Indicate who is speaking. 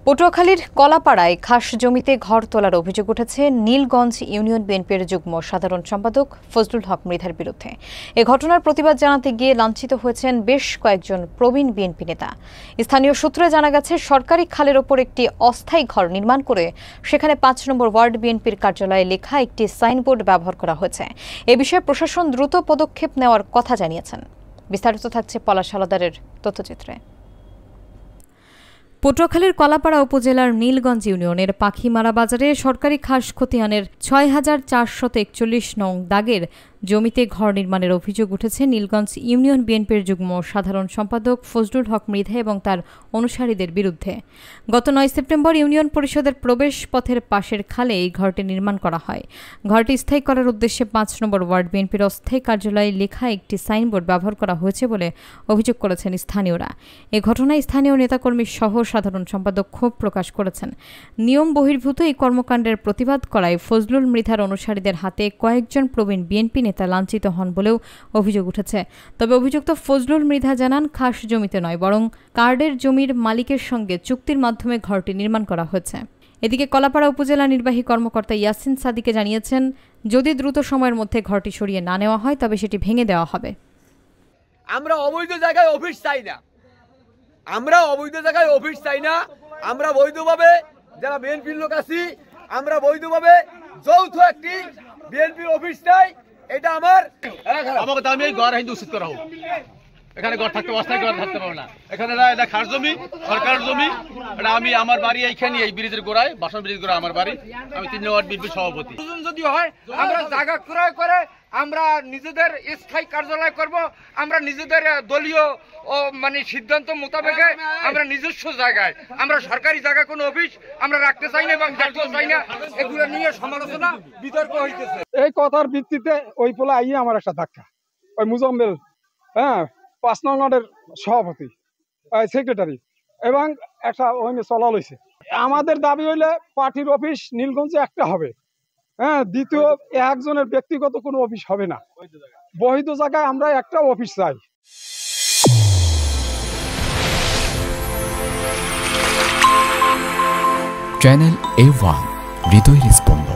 Speaker 1: পটুয়াখালীর কলাপাড়ায় খাস জমিতে ঘর তোলার অভিযোগ উঠেছে নীলগঞ্জ ইউনিয়ন বিএনপির যুগ্ম সাধারণ সম্পাদক ফজলুল হক মৃধার বিরুদ্ধে। এ ঘটনার প্রতিবাদ জানাতে গিয়ে লাঞ্ছিত হয়েছেন বেশ কয়েকজন প্রবীণ বিএনপি নেতা। স্থানীয় সূত্রে জানা গেছে, সরকারি খালের ওপর একটি অস্থায়ী ঘর নির্মাণ করে সেখানে ৫ নম্বর ওয়ার্ড বিএনপির কার্যালয়ে লেখা একটি সাইনবোর্ড ব্যবহার করা হয়েছে। এ বিষয়ে প্রশাসন দ্রুত পদক্ষেপ নেওয়ার কথা জানিয়েছেন। বিস্তারিত থাকছে পলাশ হালদারের তথ্যচিত্রে। পটুয়াখালীর কলাপাড়া উপজেলার নীলগঞ্জ ইউনিয়নের পাখিমারা বাজারে সরকারি খাস খতিয়ানের ৬,৪৪১ নং দাগের জমিতে ঘর নির্মাণের অভিযোগ উঠেছে নীলগঞ্জ ইউনিয়ন বিএনপির যুগ্ম সাধারণ সম্পাদক ফজলুল হক মৃধা এবং তার অনুসারীদের বিরুদ্ধে। গত ৯ সেপ্টেম্বর ইউনিয়ন পরিষদের প্রবেশ পথের পাশের খালে এই ঘরটি নির্মাণ করা হয়। ঘরটি স্থায়ী করার উদ্দেশ্যে ৫ নম্বর ওয়ার্ড বিএনপির অস্থায়ী কার্যালয়ে লেখা একটি সাইনবোর্ড ব্যবহার করা হয়েছে বলে অভিযোগ করেছেন স্থানীয়রা। এ ঘটনায় স্থানীয় নেতাকর্মী সহ সাধারণ সম্পাদক ক্ষোভ প্রকাশ করেছেন। নিয়ম বহির্ভূত এই কর্মকাণ্ডের প্রতিবাদ করায় ফজলুল মৃধার অনুসারীদের হাতে কয়েকজন প্রবীণ বিএনপি নেতা লাঞ্ছিত হন বলেও অভিযোগ উঠেছে। তবে অভিযুক্ত ফজলুল মৃধা জানান, খাস জমিতে নয়, বরং কার্ডের জমির মালিকের সঙ্গে চুক্তির মাধ্যমে ঘরটি নির্মাণ করা হয়েছে। এদিকে কলাপাড়া উপজেলা নির্বাহী কর্মকর্তা ইয়াসিন সাদিকে জানিয়েছেন, যদি দ্রুত সময়ের মধ্যে ঘরটি সরিয়ে না নেওয়া হয় তবে সেটি ভেঙে দেওয়া হবে।
Speaker 2: আমরা অবৈধ জায়গায় অফিস চাই না, আমরা বৈধভাবে যারা বিএনপির লোক আছি, আমরা বৈধভাবে যৌথ একটি বিএনপির অফিস চাই। এটা আমার
Speaker 3: আমাকে দামি এই ঘর হিন্দু উচিত করা হোক। এখানে ঘর থাকতে অস্থায়ী ঘর থাকতে পারবে না। এখানে এটা খাস জমি, সরকারের জমি। এটা আমি আমার বাড়ি এইখানে, এই ব্রিজের গোড়ায়, বাসন ব্রিজের গোড়ায় আমার বাড়ি। আমি ৩ ওয়ার্ড বিএনপি সভাপতি।
Speaker 4: যদি হয় আমরা জায়গা ক্রয় করে আমরা নিজেদের স্থায়ী কার্যালয় করব। আমরা নিজেদের দলীয় সিদ্ধান্ত মোতাবেক আমরা নিজস্ব জায়গায়, আমরা সরকারি জায়গায় কোনো অফিস আমরা রাখতে চাই না এবং রাখতে চাই না। এগুলো নিয়ে সমালোচনা বিতর্ক হইতেছে।
Speaker 5: এই কথার ভিত্তিতে ওই পোলা আইয়ে আমার একটা ধাক্কা, ওই মুজাম্মেল, ৫ নং ওয়ার্ডের সভাপতি, সেক্রেটারি এবং একটা ওইনে চলা লইছে। আমাদের দাবি হইলে পার্টির অফিস নীলগঞ্জে একটা হবে। দ্বিতীয়, একজনের ব্যক্তিগত কোনো অফিস হবে না। বৈধ জায়গায় আমরা একটা অফিস চাই।
Speaker 6: চ্যানেল A1 হৃদয়ের স্পন্দন।